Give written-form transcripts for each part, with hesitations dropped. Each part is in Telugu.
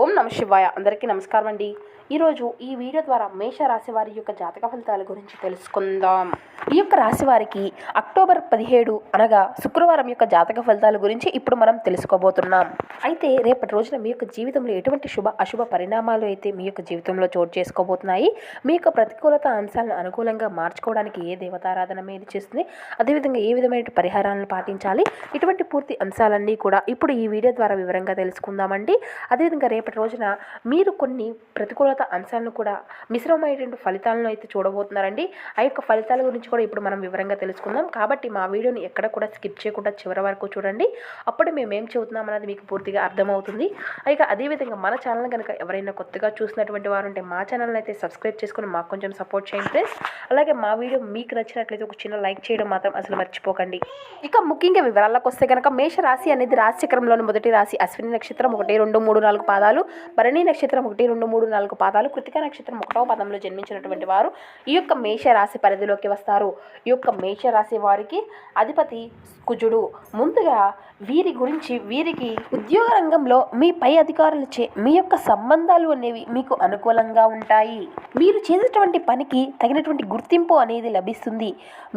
ఓం నమ శివాయ. అందరికీ నమస్కారం అండి. ఈరోజు ఈ వీడియో ద్వారా మేషరాశి వారి యొక్క జాతక ఫలితాల గురించి తెలుసుకుందాం. ఈ యొక్క రాశి వారికి అక్టోబర్ 17 అనగా శుక్రవారం యొక్క జాతక ఫలితాల గురించి ఇప్పుడు మనం తెలుసుకోబోతున్నాం. అయితే రేపటి రోజున మీ యొక్క జీవితంలో ఎటువంటి శుభ అశుభ పరిణామాలు అయితే మీ యొక్క జీవితంలో చోటు చేసుకోబోతున్నాయి, మీ యొక్క ప్రతికూలత అంశాలను అనుకూలంగా మార్చుకోవడానికి ఏ దేవతారాధన మీద చేస్తుంది, అదేవిధంగా ఏ విధమైన పరిహారాలను పాటించాలి, ఇటువంటి పూర్తి అంశాలన్నీ కూడా ఇప్పుడు ఈ వీడియో ద్వారా వివరంగా తెలుసుకుందామండి. అదేవిధంగా రేపటి రోజున మీరు కొన్ని ప్రతికూలత అంశాలను కూడా మిశ్రమమైనటువంటి ఫలితాలను అయితే చూడబోతున్నారండి. ఆ యొక్క ఫలితాల గురించి కూడా ఇప్పుడు మనం వివరంగా తెలుసుకుందాం. కాబట్టి మా వీడియోని ఎక్కడ కూడా స్కిప్ చేయకుండా చివరి వరకు చూడండి. అప్పుడు మేము ఏం చెబుతున్నాం అన్నది మీకు పూర్తిగా అర్థమవుతుంది. ఇక అదేవిధంగా మన ఛానల్ కనుక ఎవరైనా కొత్తగా చూసినటువంటి వారు ఉంటే మా ఛానల్ని అయితే సబ్స్క్రైబ్ చేసుకుని మాకు కొంచెం సపోర్ట్ చేయండి ఫ్రెండ్స్. అలాగే మా వీడియో మీకు నచ్చినట్లయితే ఒక చిన్న లైక్ చేయడం మాత్రం అసలు మర్చిపోకండి. ఇక ముఖ్యంగా వివరాలకు వస్తే కనుక మేషరాశి అనేది రాశి చక్రంలోని మొదటి రాశి. అశ్విని నక్షత్రం 1, 2, 3, 4 పాదాలు, భరణి నక్షత్రం 1, 2, 3, 4 పాదాలు, కృతిక నక్షత్రం 1వ పాదంలో జన్మించినటువంటి వారు ఈ యొక్క మేషరాశి పరిధిలోకి వస్తారు. ఈ యొక్క మేషరాశి వారికి అధిపతి కుజుడు. ముందుగా వీరికి ఉద్యోగ రంగంలో మీ పై అధికారులచే మీ యొక్క సంబంధాలు అనేవి మీకు అనుకూలంగా ఉంటాయి. మీరు చేసేటువంటి పనికి తగినటువంటి గుర్తింపు అనేది లభిస్తుంది.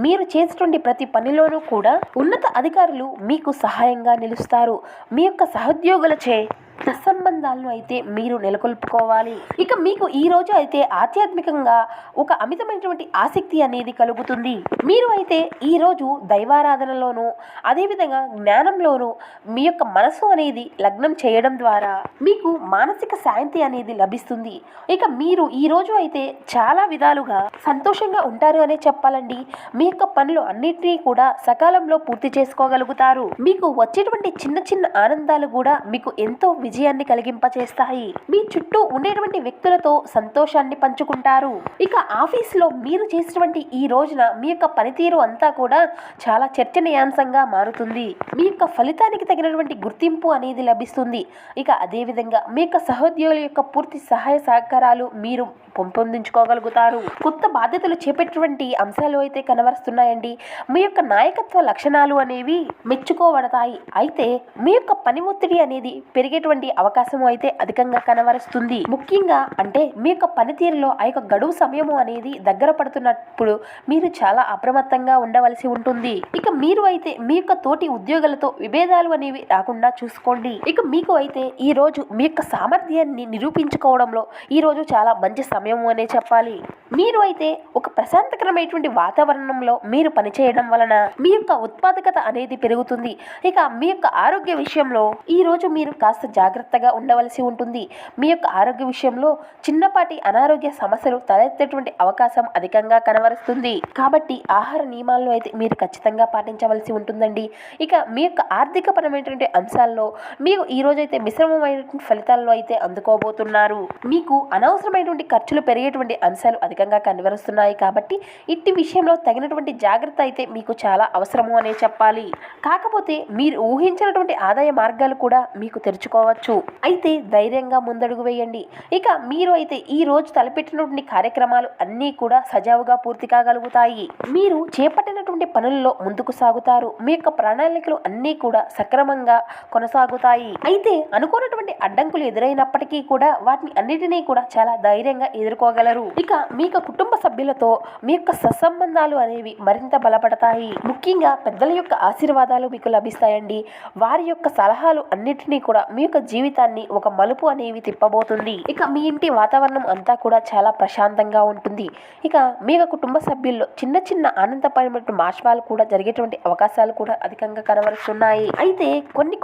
మీరు చేసేటువంటి ప్రతి పనిలోనూ కూడా ఉన్నత అధికారులు మీకు సహాయంగా నిలుస్తారు. మీ యొక్క సహోద్యోగులచే సత్సంబంధాలను అయితే మీరు నెలకొల్పుకోవాలి. ఇక మీకు ఈ రోజు అయితే ఆధ్యాత్మికంగా ఒక అమితమైనటువంటి ఆసక్తి అనేది కలుగుతుంది. మీరు అయితే ఈ రోజు దైవారాధనలోనూ అదేవిధంగా జ్ఞానంలోనూ మీ యొక్క మనసు అనేది లగ్నం చేయడం ద్వారా మీకు మానసిక శాంతి అనేది లభిస్తుంది. ఇక మీరు ఈ రోజు అయితే చాలా విధాలుగా సంతోషంగా ఉంటారు అనే చెప్పాలండి. మీ యొక్క పనులు అన్నిటినీ కూడా సకాలంలో పూర్తి చేసుకోగలుగుతారు. మీకు వచ్చేటువంటి చిన్న చిన్న ఆనందాలు కూడా మీకు ఎంతో విజయాన్ని కలిగింపచేస్తాయి. మీ చుట్టూ ఉండేటువంటి వ్యక్తులతో సంతోషాన్ని పంచుకుంటారు. ఇక ఆఫీస్లో మీరు చేసినటువంటి ఈ రోజున మీ యొక్క పనితీరు అంతా కూడా చాలా చర్చనీయాంశంగా మారుతుంది. మీ యొక్క ఫలితానికి తగినటువంటి గుర్తింపు అనేది లభిస్తుంది. ఇక అదేవిధంగా మీ యొక్క సహోద్యోగుల యొక్క పూర్తి సహాయ సహకారాలు మీరు పెంపొందించుకోగలుగుతారు. కొత్త బాధ్యతలు చేపట్టేటువంటి అంశాలు అయితే కనబరుస్తున్నాయండి. మీ యొక్క నాయకత్వ లక్షణాలు అనేవి మెచ్చుకోబడతాయి. అయితే మీ యొక్క పని ఒత్తిడి అనేది పెరిగేటువంటి అవకాశం అయితే అధికంగా కనబరుస్తుంది. ముఖ్యంగా అంటే మీ యొక్క పనితీరులో ఆ యొక్క గడువు సమయము అనేది దగ్గర పడుతున్నప్పుడు మీరు చాలా అప్రమత్తంగా ఉండవలసి ఉంటుంది. ఇక మీరు అయితే మీ యొక్క తోటి ఉద్యోగులతో విభేదాలు అనేవి రాకుండా చూసుకోండి. ఇక మీకు అయితే ఈ రోజు మీ యొక్క సామర్థ్యాన్ని నిరూపించుకోవడంలో ఈ రోజు చాలా మంచి సమయము అనే చెప్పాలి. మీరు అయితే ఒక ప్రశాంతకరమైనటువంటి వాతావరణంలో మీరు పనిచేయడం వలన మీ యొక్క ఉత్పాదకత అనేది పెరుగుతుంది. ఇక మీ యొక్క ఆరోగ్య విషయంలో ఈ రోజు మీరు కాస్త జాగ్రత్తగా ఉండవలసి ఉంటుంది. మీ యొక్క ఆరోగ్య విషయంలో చిన్నపాటి అనారోగ్య సమస్యలు తలెత్తేటువంటి అవకాశం అధికంగా కనబరుస్తుంది. కాబట్టి ఆహార నియమాలను అయితే మీరు ఖచ్చితంగా పాటించవలసి ఉంటుందండి. ఇక మీ యొక్క ఆర్థిక పరమైనటువంటి అంశాల్లో మీకు ఈ రోజు అయితే మిశ్రమమైనటువంటి ఫలితాల్లో అయితే అందుకోబోతున్నారు. మీకు అనవసరమైనటువంటి ఖర్చులు పెరిగేటువంటి అంశాలు అధికంగా కనబరుస్తున్నాయి. కాబట్టి ఇట్టి విషయంలో తగినటువంటి జాగ్రత్త అయితే మీకు చాలా అవసరము అనే చెప్పాలి. కాకపోతే మీరు ఊహించినటువంటి ఆదాయ మార్గాలు కూడా మీకు తెరుచుకోవచ్చు. అయితే ధైర్యంగా ముందడుగు వేయండి. ఇక మీరు అయితే ఈ రోజు తలపెట్టినటువంటి కార్యక్రమాలు అన్నీ కూడా సజావుగా పూర్తి కాగలుగుతాయి. మీరు చేపట్టినటువంటి పనుల్లో ముందుకు సాగుతారు. మీ యొక్క ప్రణాళికలు అన్నీ కూడా సక్రమంగా కొనసాగుతాయి. అయితే అనుకోనటువంటి అడ్డంకులు ఎదురైనప్పటికీ కూడా వాటిని అన్నిటినీ కూడా చాలా ధైర్యంగా ఎదుర్కోగలరు. ఇక మీ యొక్క కుటుంబ సభ్యులతో మీ యొక్క సత్సంబంధాలు అనేవి మరింత బలపడతాయి. ముఖ్యంగా పెద్దల యొక్క ఆశీర్వాదాలు మీకు లభిస్తాయండి. వారి యొక్క సలహాలు అన్నిటినీ కూడా మీ యొక్క జీవితాన్ని ఒక మలుపు అనేవి తిప్పబోతుంది. ఇక మీ ఇంటి వాతావరణం అంతా కూడా చాలా ప్రశాంతంగా ఉంటుంది. ఇక మీ యొక్క కుటుంబ సభ్యుల్లో చిన్న చిన్న ఆనందపరమైన మార్పులు కూడా జరిగేటువంటి అవకాశాలు కూడా అధికంగా కనబరుస్తున్నాయి. అయితే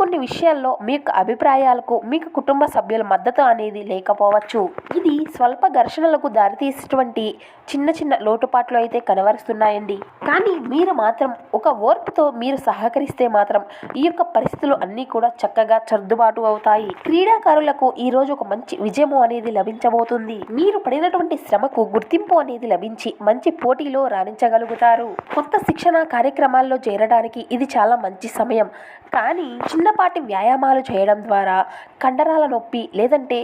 కొన్ని విషయాల్లో మీ యొక్క అభిప్రాయాలకు మీ యొక్క కుటుంబ సభ్యుల మద్దతు అనేది లేకపోవచ్చు. ఇది స్వల్ప ఘర్షణలకు దారితీసేటువంటి చిన్న లోటుపాట్లు అయితే కనబరుస్తున్నాయండి. కానీ మీరు మాత్రం ఒక ఓర్పుతో మీరు సహకరిస్తే మాత్రం ఈ యొక్క పరిస్థితులు అన్నీ కూడా చక్కగా సర్దుబాటు అవుతాయి. క్రీడాకారులకు ఈ రోజు ఒక మంచి విజయము అనేది లభించబోతుంది. మీరు పడినటువంటి శ్రమకు గుర్తింపు అనేది లభించి మంచి పోటీలో రాణించగలుగుతారు. కొత్త శిక్షణ కార్యక్రమాల్లో చేరడానికి ఇది చాలా మంచి సమయం. కానీ చిన్నపాటి వ్యాయామాలు చేయడం ద్వారా కండరాల నొప్పి లేదంటే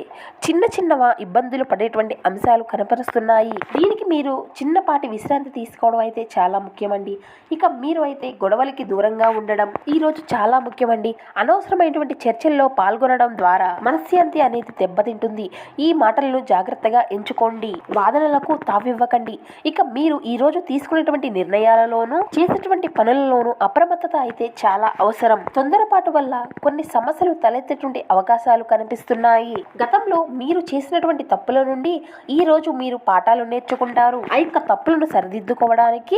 చిన్న చిన్నగా ఇబ్బందులు పడేటువంటి అంశాలు కనపరుస్తున్నాయి. దీనికి మీరు చిన్నపాటి విశ్రాంతి తీసుకోవడం అయితే చాలా ముఖ్యమండి. ఇక మీరు అయితే గొడవలకి దూరంగా ఉండడం ఈ రోజు చాలా ముఖ్యమండి. అనవసరమైనటువంటి చర్చల్లో పాల్గొనడం ద్వారా మనశ్శాంతి అనేది దెబ్బతింటుంది. ఈ మాటలను జాగ్రత్తగా ఎంచుకోండి. వాదనలకు తావివ్వకండి. ఇక మీరు ఈ రోజు తీసుకునేటువంటి నిర్ణయాలలోనూ చేసేటువంటి పనులలోనూ అప్రమత్తత అయితే చాలా అవసరం. తొందరపాటు వల్ల కొన్ని సమస్యలు తలెత్తేటువంటి అవకాశాలు కనిపిస్తున్నాయి. గతంలో మీరు చేసినటువంటి తప్పుల నుండి ఈ రోజు మీరు పాఠాలు నేర్చుకుంటారు. ఆ యొక్క తప్పులను సరిదిద్దుకోవడానికి,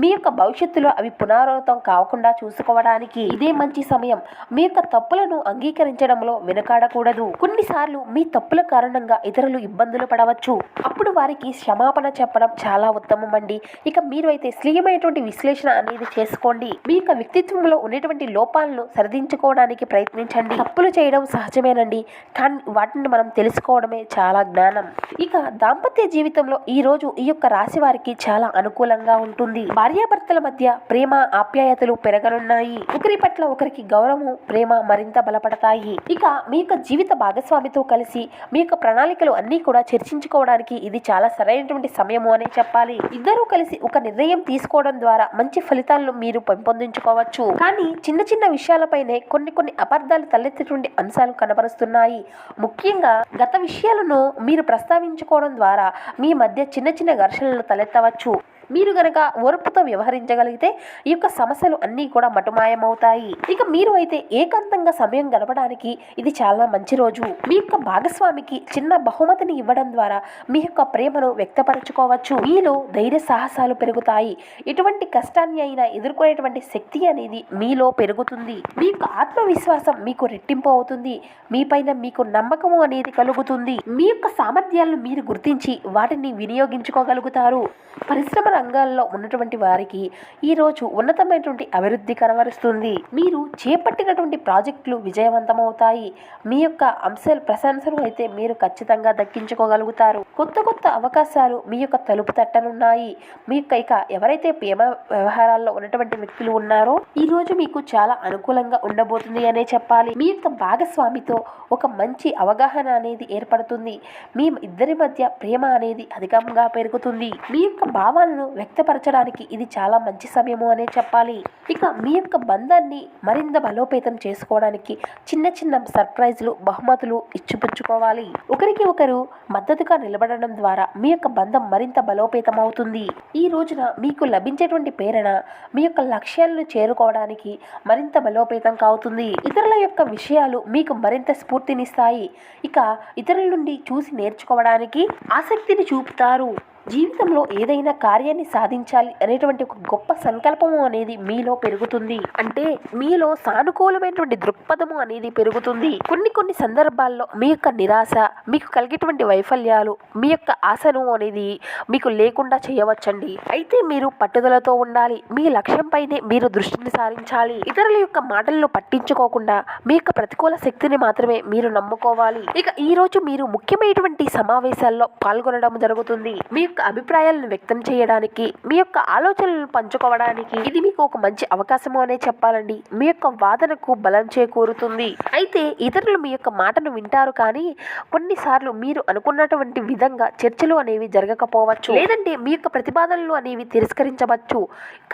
మీ యొక్క భవిష్యత్తులో అవి పునరావృతం కాకుండా చూసుకోవడానికి ఇదే మంచి సమయం. మీ యొక్క తప్పులను అంగీకరించడంలో వెనుకాడకూడదు. కొన్నిసార్లు మీ తప్పుల కారణంగా ఇతరులు ఇబ్బందులు పడవచ్చు. అప్పుడు వారికి క్షమాపణ చెప్పడం చాలా ఉత్తమం అండి. ఇక మీరు అయితే స్వీయమైనటువంటి విశ్లేషణ అనేది చేసుకోండి. మీ యొక్క వ్యక్తిత్వంలో ఉన్నటువంటి లోపాలను సరిదించుకోవడానికి ప్రయత్నించండి. తప్పులు చేయడం సహజమేనండి, కానీ వాటిని మనం తెలుసుకోవడమే చాలా జ్ఞానం. ఇక దాంపత్య జీవితంలో ఈ రోజు ఈ యొక్క రాశి వారికి చాలా అనుకూలంగా ఉంటుంది. భార్యాభర్తల మధ్య ప్రేమ ఆప్యాయతలు పెరగనున్నాయి. ఒకరి పట్ల ఒకరికి గౌరవం, ప్రేమ మరింత బలపడతాయి. ఇక మీ యొక్క జీవిత భాగస్వామితో కలిసి మీ యొక్క ప్రణాళికలు అన్నీ కూడా చర్చించుకోవడానికి ఇది చాలా సరైనటువంటి సమయము అనే చెప్పాలి. ఇద్దరూ కలిసి ఒక నిర్ణయం తీసుకోవడం ద్వారా మంచి ఫలితాలను మీరు పెంపొందించుకోవచ్చు. కానీ చిన్న చిన్న విషయాలపైనే కొన్ని అపార్థాలు తలెత్తేటువంటి అంశాలు కనబరుస్తున్నాయి. ముఖ్యంగా గత విషయాలను మీరు ప్రస్తావించుకోవడం ద్వారా మీ మధ్య చిన్న చిన్న ఘర్షణలు తలెత్తవచ్చు. మీరు గనక ఓర్పుతో వ్యవహరించగలిగితే ఈ యొక్క సమస్యలు అన్నీ కూడా మటుమాయమవుతాయి. ఇక మీరు అయితే ఏకాంతంగా సమయం గడపడానికి ఇది చాలా మంచి రోజు. మీ యొక్క భాగస్వామికి చిన్న బహుమతిని ఇవ్వడం ద్వారా మీ యొక్క ప్రేమను వ్యక్తపరచుకోవచ్చు. మీలో ధైర్య సాహసాలు పెరుగుతాయి. ఎటువంటి కష్టాన్ని అయినా ఎదుర్కొనేటువంటి శక్తి అనేది మీలో పెరుగుతుంది. మీ యొక్క ఆత్మవిశ్వాసం మీకు రెట్టింపు అవుతుంది. మీపైన మీకు నమ్మకము అనేది కలుగుతుంది. మీ యొక్క సామర్థ్యాలను మీరు గుర్తించి వాటిని వినియోగించుకోగలుగుతారు. పరిశ్రమ రంగాల్లో ఉన్నటువంటి వారికి ఈరోజు ఉన్నతమైనటువంటి అభివృద్ధి కనబరుస్తుంది. మీరు చేపట్టినటువంటి ప్రాజెక్టులు విజయవంతమవుతాయి. మీ యొక్క ప్రశంసలు అయితే మీరు ఖచ్చితంగా దక్కించుకోగలుగుతారు. కొత్త అవకాశాలు మీ యొక్క తలుపు తట్టనున్నాయి. మీ యొక్క ఇక ఎవరైతే ప్రేమ వ్యవహారాల్లో ఉన్నటువంటి వ్యక్తులు ఉన్నారో ఈ రోజు మీకు చాలా అనుకూలంగా ఉండబోతుంది అనే చెప్పాలి. మీ యొక్క భాగస్వామితో ఒక మంచి అవగాహన అనేది ఏర్పడుతుంది. మీ ఇద్దరి మధ్య ప్రేమ అనేది అధికంగా పెరుగుతుంది. మీ యొక్క భావాలను వ్యక్తపరచడానికి ఇది చాలా మంచి సమయము అనే చెప్పాలి. ఇక మీ యొక్క బంధాన్ని మరింత బలోపేతం చేసుకోవడానికి చిన్న సర్ప్రైజ్లు, బహుమతులు ఇచ్చిపుచ్చుకోవాలి. ఒకరికి ఒకరు మద్దతుగా నిలబడడం ద్వారా మీ యొక్క బంధం మరింత బలోపేతం అవుతుంది. ఈ రోజున మీకు లభించేటువంటి ప్రేరణ మీ యొక్క లక్ష్యాలను చేరుకోవడానికి మరింత బలోపేతం కావుతుంది. ఇతరుల యొక్క విషయాలు మీకు మరింత స్ఫూర్తినిస్తాయి. ఇక ఇతరుల నుండి చూసి నేర్చుకోవడానికి ఆసక్తిని చూపుతారు. జీవితంలో ఏదైనా కార్యాన్ని సాధించాలి అనేటువంటి ఒక గొప్ప సంకల్పము అనేది మీలో పెరుగుతుంది. అంటే మీలో సానుకూలమైనటువంటి దృక్పథము అనేది పెరుగుతుంది. కొన్ని సందర్భాల్లో మీ యొక్క నిరాశ, మీకు కలిగేటువంటి వైఫల్యాలు, మీ యొక్క ఆశను అనేది మీకు లేకుండా చేయవచ్చండి. అయితే మీరు పట్టుదలతో ఉండాలి. మీ లక్ష్యంపైనే మీరు దృష్టిని సారించాలి. ఇతరుల యొక్క మాటలను పట్టించుకోకుండా మీ యొక్క ప్రతికూల శక్తిని మాత్రమే మీరు నమ్ముకోవాలి. ఇక ఈ రోజు మీరు ముఖ్యమైనటువంటి సమావేశాల్లో పాల్గొనడం జరుగుతుంది. మీ అభిప్రాయాలను వ్యక్తం చేయడానికి, మీ యొక్క ఆలోచనలను పంచుకోవడానికి ఇది మీకు ఒక మంచి అవకాశము అనే చెప్పాలండి. మీ యొక్క వాదనకు బలం చేకూరుతుంది. అయితే ఇతరులు మీ యొక్క మాటను వింటారు, కానీ కొన్నిసార్లు మీరు అనుకున్నటువంటి విధంగా చర్చలు అనేవి జరగకపోవచ్చు, లేదంటే మీ యొక్క ప్రతిపాదనలు అనేవి తిరస్కరించవచ్చు.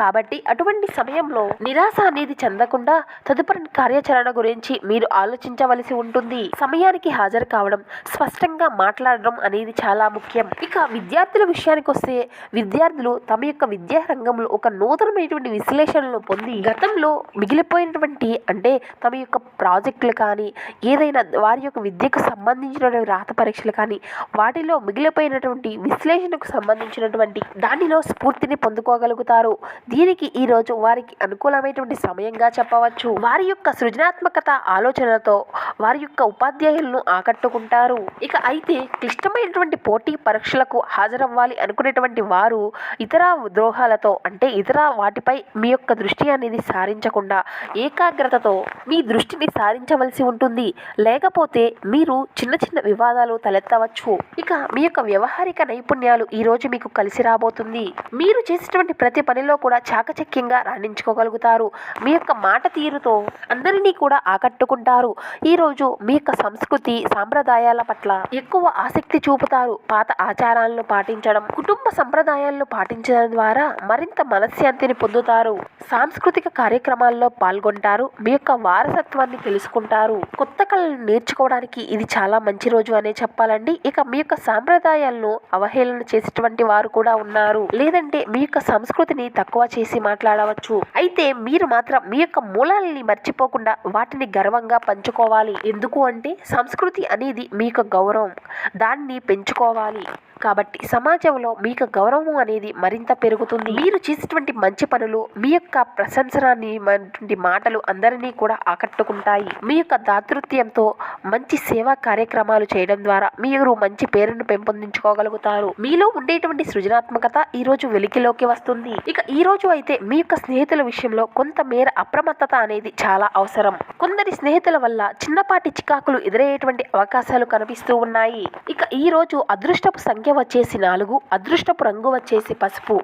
కాబట్టి అటువంటి సమయంలో నిరాశ అనేది చెందకుండా తదుపరి కార్యాచరణ గురించి మీరు ఆలోచించవలసి ఉంటుంది. సమయానికి హాజరు కావడం, స్పష్టంగా మాట్లాడడం అనేది చాలా ముఖ్యం. ఇక విద్యార్థుల విషయానికి వస్తే విద్యార్థులు తమ యొక్క విద్యా రంగంలో ఒక నూతనమైనటువంటి విశ్లేషణలు పొంది గతంలో మిగిలిపోయినటువంటి అంటే తమ యొక్క ప్రాజెక్టులు కానీ ఏదైనా వారి యొక్క విద్యకు సంబంధించినటువంటి రాత పరీక్షలు కానీ వాటిలో మిగిలిపోయినటువంటి విశ్లేషణకు సంబంధించినటువంటి దానిలో స్ఫూర్తిని పొందుకోగలుగుతారు. దీనికి ఈరోజు వారికి అనుకూలమైనటువంటి సమయంగా చెప్పవచ్చు. వారి యొక్క సృజనాత్మకత ఆలోచనలతో వారి యొక్క ఉపాధ్యాయులను ఆకట్టుకుంటారు. ఇక అయితే క్లిష్టమైనటువంటి పోటీ పరీక్షలకు హాజరవ్వ అవ్వాలి అనుకునేటువంటి వారు ఇతర ద్రోహాలతో అంటే ఇతర వాటిపై మీ యొక్క దృష్టి అనేది సారించకుండా ఏకాగ్రతతో మీ దృష్టిని సారించవలసి ఉంటుంది. లేకపోతే మీరు చిన్న చిన్న వివాదాలు తలెత్తవచ్చు. ఇక మీ యొక్క వ్యవహారిక నైపుణ్యాలు ఈరోజు మీకు కలిసి రాబోతుంది. మీరు చేసేటువంటి ప్రతి పనిలో కూడా చాకచక్యంగా రాణించుకోగలుగుతారు. మీ యొక్క మాట తీరుతో అందరినీ కూడా ఆకట్టుకుంటారు. ఈరోజు మీ యొక్క సంస్కృతి సాంప్రదాయాల పట్ల ఎక్కువ ఆసక్తి చూపుతారు. పాత ఆచారాలను పాటించడం, కుటుంబ సంప్రదాయాలను పాటించడం ద్వారా మరింత మనశ్శాంతిని పొందుతారు. సాంస్కృతిక కార్యక్రమాల్లో పాల్గొంటారు. మీ యొక్క వారసత్వాన్ని తెలుసుకుంటారు. కొత్త కళలను నేర్చుకోవడానికి ఇది చాలా మంచి రోజు అనే చెప్పాలండి. ఇక మీ యొక్క సాంప్రదాయాలను అవహేళన చేసేటువంటి వారు కూడా ఉన్నారు. లేదంటే మీ యొక్క సంస్కృతిని తక్కువ చేసి మాట్లాడవచ్చు. అయితే మీరు మాత్రం మీ యొక్క మూలాలని మర్చిపోకుండా వాటిని గర్వంగా పంచుకోవాలి. ఎందుకు అంటే సంస్కృతి అనేది మీ యొక్క గౌరవం, దాన్ని పెంచుకోవాలి. కాబట్టి సమాజంలో మీకు గౌరవం అనేది మరింత పెరుగుతుంది. మీరు చేసేటువంటి మంచి పనులు, మీ యొక్క ప్రశంసనాన్ని మాటలు అందరినీ కూడా ఆకట్టుకుంటాయి. మీ యొక్క దాతృత్వంతో మంచి సేవా కార్యక్రమాలు చేయడం ద్వారా మీరు మంచి పేరును పెంపొందించుకోగలుగుతారు. మీలో ఉండేటువంటి సృజనాత్మకత ఈ రోజు వెలికిలోకి వస్తుంది. ఇక ఈ రోజు అయితే మీ యొక్క స్నేహితుల విషయంలో కొంతమేర అప్రమత్తత అనేది చాలా అవసరం. కొందరి స్నేహితుల వల్ల చిన్నపాటి చికాకులు ఎదురయ్యేటువంటి అవకాశాలు కనిపిస్తూ ఉన్నాయి. ఇక ఈ రోజు అదృష్టపు సంఖ్య వచ్చేసి 4, అదృష్టపు రంగు వచ్చేసి పసుపు.